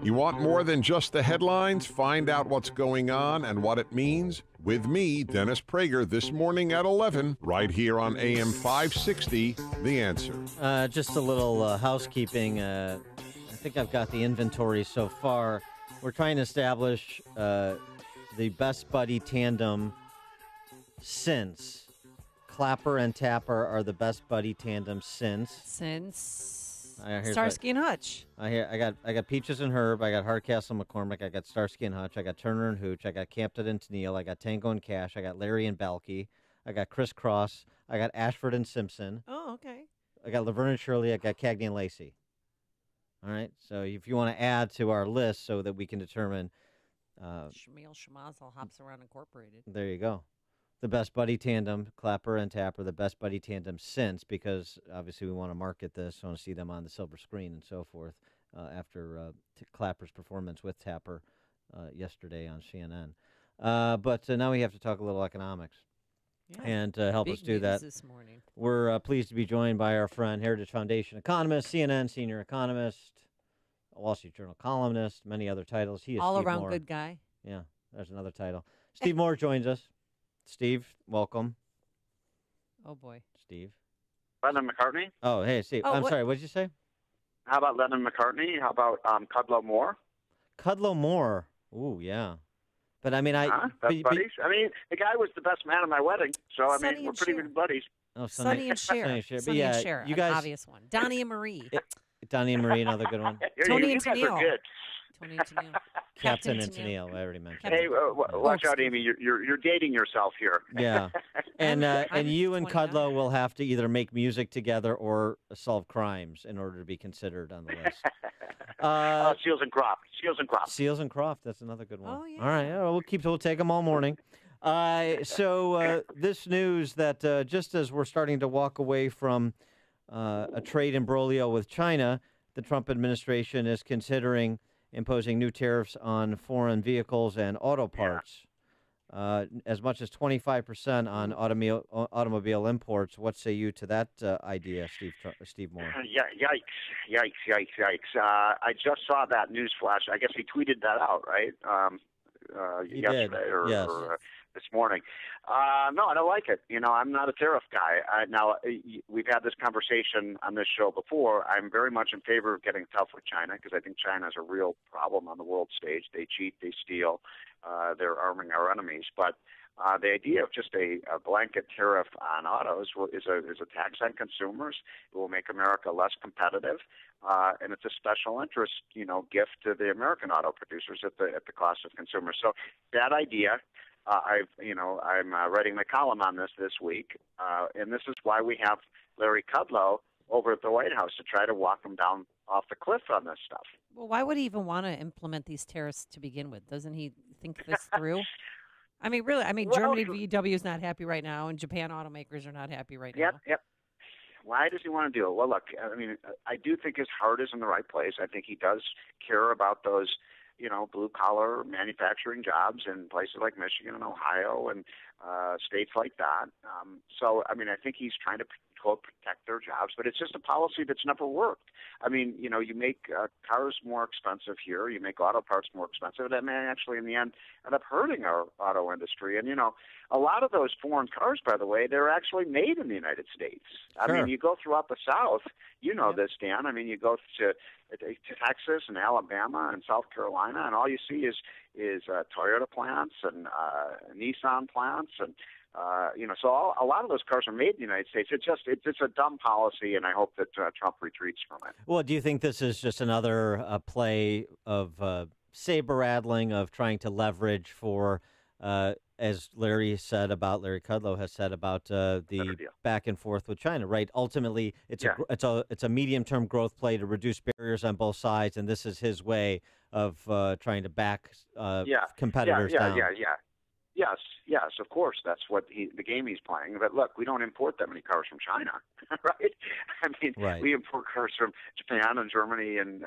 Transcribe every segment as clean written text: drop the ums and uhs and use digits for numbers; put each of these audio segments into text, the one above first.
You want more than just the headlines? Find out what's going on and what it means with me, Dennis Prager, this morning at 11, right here on AM 560, The Answer. Just a little housekeeping. I think I've got the inventory so far. We're trying to establish the best buddy tandem since. Clapper and Tapper are the best buddy tandem since Starsky and Hutch. I got Peaches and Herb. I got Hardcastle McCormick. I got Starsky and Hutch. I got Turner and Hooch. I got Campton and Tennille. I got Tango and Cash. I got Larry and Balky. I got Criss Cross. I got Ashford and Simpson. Oh, okay. I got Laverne and Shirley. I got Cagney and Lacey. All right. So if you want to add to our list so that we can determine. Shamil Shamazel Hops Around Incorporated. There you go. The best buddy tandem, Clapper and Tapper, the best buddy tandem since, because obviously we want to market this, want to see them on the silver screen and so forth after Clapper's performance with Tapper yesterday on CNN. But now we have to talk a little economics. Yeah. And to help us do that, this morning. We're pleased to be joined by our friend, Heritage Foundation economist, CNN senior economist, Wall Street Journal columnist, many other titles. He is all Steve around Moore. Good guy. Yeah, there's another title. Steve Moore joins us. Steve, welcome. Oh, boy. Steve. Lennon McCartney? Oh, hey, Steve. I'm sorry, what did you say? How about Lennon McCartney? How about Cudlow Moore? Cudlow Moore. Ooh, yeah. But, I mean, buddies? I mean, the guy was the best man at my wedding, so, I mean, we're pretty good buddies. Oh, Sonny and Cher. Sonny and Cher, you guys, an obvious one. Donnie and Marie. Donnie and Marie, another good one. Tony and Tennille. You guys are good. Tony and Tennille. Captain and Tennille, I already mentioned. Hey, watch out, Amy. You're dating yourself here. Yeah, and you and Cudlow will have to either make music together or solve crimes in order to be considered on the list. Seals and Croft. Seals and Croft. That's another good one. Oh, yeah. All right, we'll take them all morning. So this news that just as we're starting to walk away from a trade imbroglio with China, the Trump administration is considering imposing new tariffs on foreign vehicles and auto parts, as much as 25% on automobile imports. What say you to that idea, Steve Moore? Yikes. I just saw that news flash. I guess he tweeted that out, right? Yesterday or this morning. No, I don't like it. I'm not a tariff guy. Now, we've had this conversation on this show before. I'm very much in favor of getting tough with China because I think China is a real problem on the world stage. They cheat, they steal, they're arming our enemies. But the idea of just a blanket tariff on autos is a tax on consumers. It will make America less competitive, and it's a special interest, gift to the American auto producers at the cost of consumers. So that idea. I'm writing my column on this week, and this is why we have Larry Kudlow over at the White House to try to walk him down off the cliff on this stuff. Well, why would he even want to implement these tariffs to begin with? Doesn't he think this through? I mean, really, Germany VW is not happy right now, and Japan automakers are not happy right now. Yep. Why does he want to do it? Well, look, I do think his heart is in the right place. I think he does care about those blue-collar manufacturing jobs in places like Michigan and Ohio and states like that. I think he's trying to, quote, protect their jobs, but it's just a policy that's never worked. You make cars more expensive here, you make auto parts more expensive, that may actually, in the end up hurting our auto industry. And, a lot of those foreign cars, by the way, they're actually made in the United States. Sure. You go throughout the South, this, Dan. You go to Texas and Alabama and South Carolina, and all you see is Toyota plants and Nissan plants, and so a lot of those cars are made in the United States. It's a dumb policy, and I hope that Trump retreats from it. Well, do you think this is just another play of saber rattling, of trying to leverage for, as Larry Kudlow has said about the back and forth with China, right? Ultimately, it's a medium-term growth play to reduce barriers on both sides, and this is his way of trying to back competitors down. Yes, of course. That's what the game he's playing. But look, we don't import that many cars from China, right? Right. We import cars from Japan and Germany, and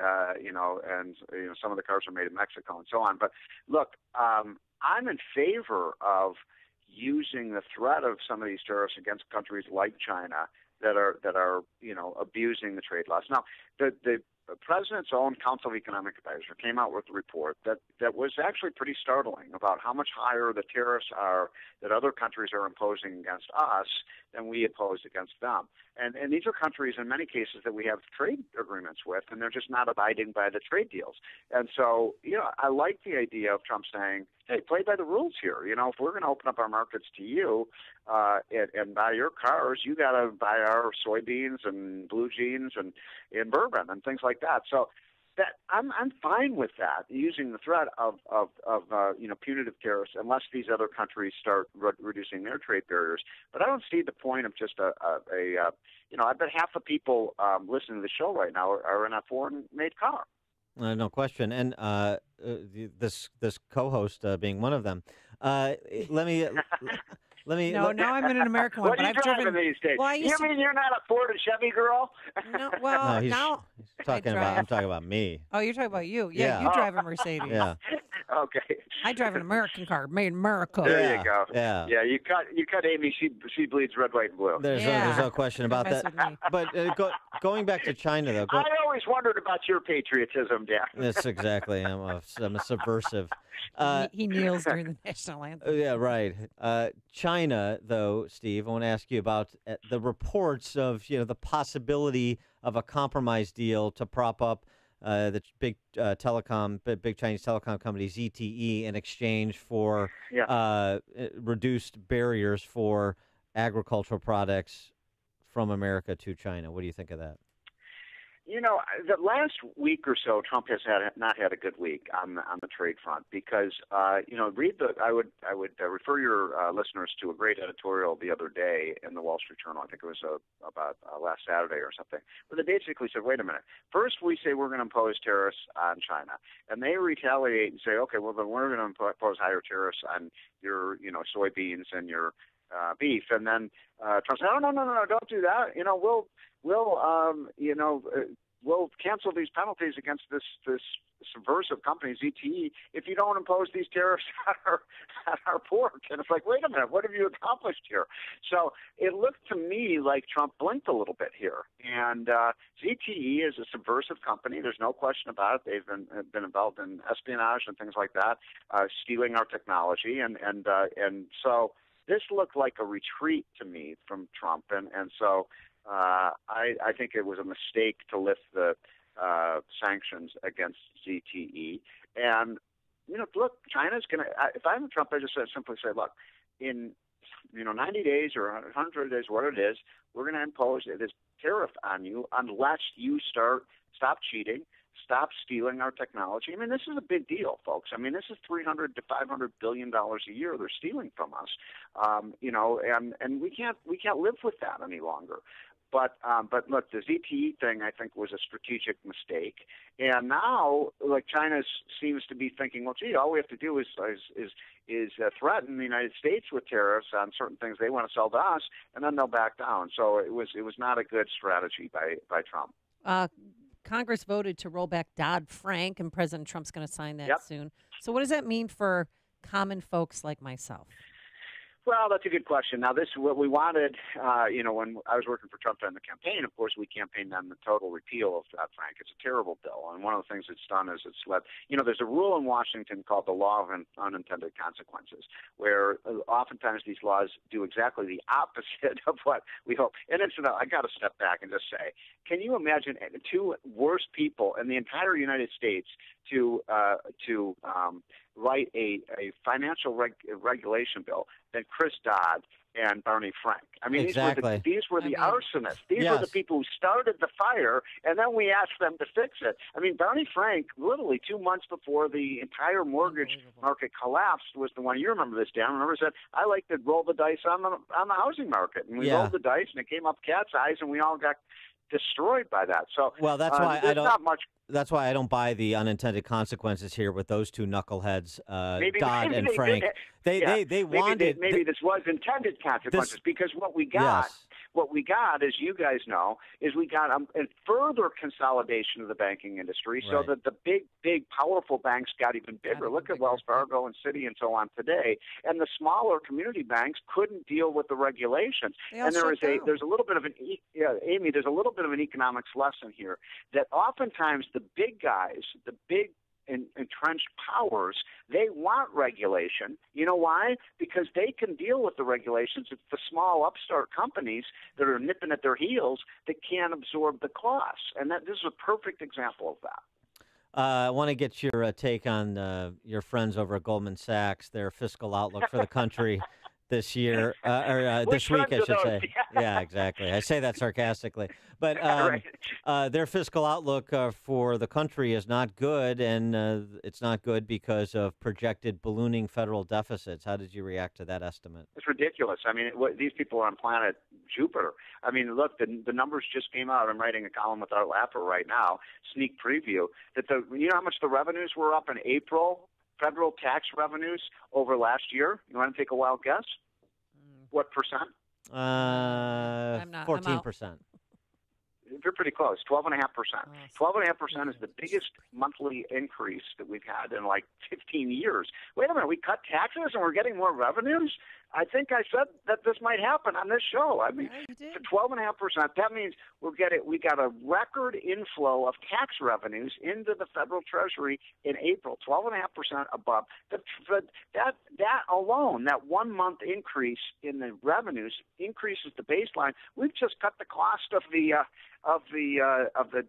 some of the cars are made in Mexico and so on. But look, I'm in favor of using the threat of some of these tariffs against countries like China that are abusing the trade laws. Now, the the president's own Council of Economic Advisors came out with a report that was actually pretty startling about how much higher the tariffs are that other countries are imposing against us than we impose against them. And these are countries, in many cases, that we have trade agreements with, and they're just not abiding by the trade deals. And so, I like the idea of Trump saying, hey, play by the rules here. If we're going to open up our markets to you and buy your cars, you got to buy our soybeans and blue jeans and bourbon and things like that. So that I'm fine with that, using the threat of punitive tariffs, unless these other countries start reducing their trade barriers. But I don't see the point of just I bet half the people listening to the show right now are in a foreign-made car. No question, and this co-host being one of them. Let me. No, now I'm in an American one. What are you driving these days? Well, you mean you're not a Ford and Chevy girl? No, well, no, now I'm talking about me. Oh, you're talking about you. Yeah, you drive a Mercedes. Yeah. Okay. I drive an American car, made in America. There you go. Yeah. Yeah, you cut Amy. She bleeds red, white, and blue. There's no question about that. But going back to China, though. I always wondered about your patriotism, Dan. That's exactly. I'm a subversive. He kneels during the national anthem. Yeah, right. China, though, Steve, I want to ask you about the reports of the possibility of a compromise deal to prop up the big Chinese telecom company ZTE in exchange for reduced barriers for agricultural products from America to China. What do you think of that? The last week or so, Trump has not had a good week on the trade front because I would refer your listeners to a great editorial the other day in the Wall Street Journal. I think it was about last Saturday or something, where they basically said, wait a minute, first we say we're going to impose tariffs on China, and they retaliate and say, okay, well then we're going to impose higher tariffs on your soybeans and your beef, and then Trump said, no, don't do that. We'll cancel these penalties against this subversive company, ZTE, if you don't impose these tariffs on our pork. And it's like, wait a minute, what have you accomplished here? So it looked to me like Trump blinked a little bit here. And ZTE is a subversive company. There's no question about it. They've been involved in espionage and things like that, stealing our technology. And so this looked like a retreat to me from Trump. And so I think it was a mistake to lift the sanctions against ZTE. And, look, China's going to, if I'm Trump, I just simply say, look, in 90 days or 100 days, what it is, we're going to impose this tariff on you unless you stop cheating, stop stealing our technology. I mean, this is a big deal, folks. I mean, this is $300 to $500 billion a year they're stealing from us, and we can't live with that any longer. But look, the ZTE thing I think was a strategic mistake, and now like China seems to be thinking, well, gee, all we have to do is threaten the United States with tariffs on certain things they want to sell to us, and then they'll back down. So it was not a good strategy by Trump. Congress voted to roll back Dodd-Frank, and President Trump's going to sign that soon. So what does that mean for common folks like myself? Well, that's a good question. Now, this is what we wanted, when I was working for Trump in the campaign, of course, we campaigned on the total repeal of Dodd-Frank. It's a terrible bill. And one of the things it's done is it's led, there's a rule in Washington called the law of unintended consequences, where oftentimes these laws do exactly the opposite of what we hope. And I got to step back and just say, can you imagine two worst people in the entire United States to write a financial regulation bill than Chris Dodd and Barney Frank? I mean, exactly. these were the arsonists. These were the people who started the fire, and then we asked them to fix it. I mean, Barney Frank, literally 2 months before the entire mortgage market collapsed, was the one. You remember this, Dan? Remember, said, I like to roll the dice on the housing market, and we rolled the dice, and it came up cat's eyes, and we all got destroyed by that. So well, that's why I don't. Not much. That's why I don't buy the unintended consequences here with those two knuckleheads, Dodd and Frank. They wanted. Maybe this was intended consequences because what we got what we got, as you guys know, is we got a further consolidation of the banking industry, so that the big, powerful banks got even bigger. Look at Wells Fargo and Citi and so on today, and the smaller community banks couldn't deal with the regulations. And there's a little bit of Amy, there's a little bit of an economics lesson here that oftentimes the big guys, the big entrenched powers, they want regulation. You know why? Because they can deal with the regulations. It's the small upstart companies that are nipping at their heels that can't absorb the costs. And this is a perfect example of that. I want to get your take on your friends over at Goldman Sachs, their fiscal outlook for the country this year, or this week, I should say. Yeah, exactly. I say that sarcastically. But their fiscal outlook for the country is not good, and it's not good because of projected ballooning federal deficits. How did you react to that estimate? It's ridiculous. I mean, these people are on planet Jupiter. I mean, look, the numbers just came out. I'm writing a column with Art Laffer right now, sneak preview, that you know how much the revenues were up in April? Federal tax revenues over last year. You want to take a wild guess? What percent? 14%. You're pretty close. 12.5%. 12.5% is the biggest monthly increase that we've had in like 15 years. Wait a minute, we cut taxes and we're getting more revenues? I think I said that this might happen on this show. I mean, to 12.5%, that means we got a record inflow of tax revenues into the federal treasury in April. 12.5% above. That alone, that 1 month increase in the revenues increases the baseline. We've just cut the cost of the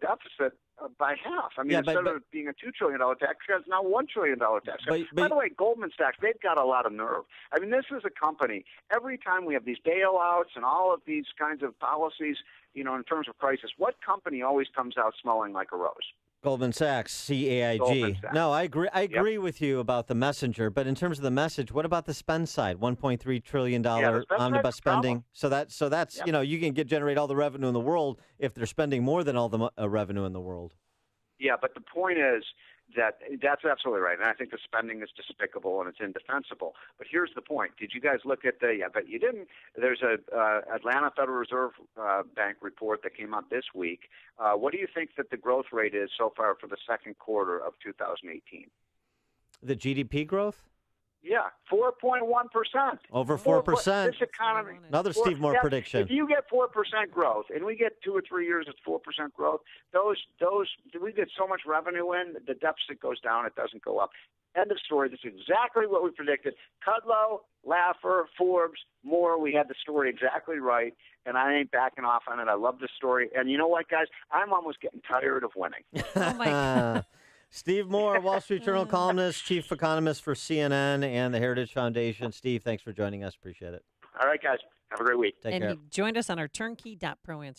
deficit by half. I mean, instead of being a $2 trillion tax, it's now $1 trillion tax. By the way, Goldman Sachs, they've got a lot of nerve. I mean, this is a company. Every time we have these bailouts and all of these kinds of policies, you know, in terms of crisis, what company always comes out smelling like a rose? Goldman Sachs, CAIG. Goldman Sachs. No, I agree. I agree with you about the messenger, but in terms of the message, what about the spend side? $1.3 trillion omnibus spending. So that's you know, you can generate all the revenue in the world if they're spending more than all the revenue in the world. Yeah, but the point is that's absolutely right, and I think the spending is despicable and it's indefensible. But here's the point: did you guys look at the? I bet you didn't. There's a Atlanta Federal Reserve Bank report that came out this week. What do you think that the growth rate is so far for the second quarter of 2018? The GDP growth? Yeah, 4.1%. Over 4%. This economy. Another Steve Moore prediction. If you get 4% growth, and we get 2 or 3 years at 4% growth, we get so much revenue in, the deficit goes down, it doesn't go up. End of story. This is exactly what we predicted. Kudlow, Laffer, Forbes, Moore, we had the story exactly right, and I ain't backing off on it. I love this story. And you know what, guys? I'm almost getting tired of winning. Oh, my God. Steve Moore, Wall Street Journal columnist, chief economist for CNN and the Heritage Foundation. Steve, thanks for joining us. Appreciate it. All right, guys. Have a great week. Take care. And he joined us on our turnkey.pro answer line.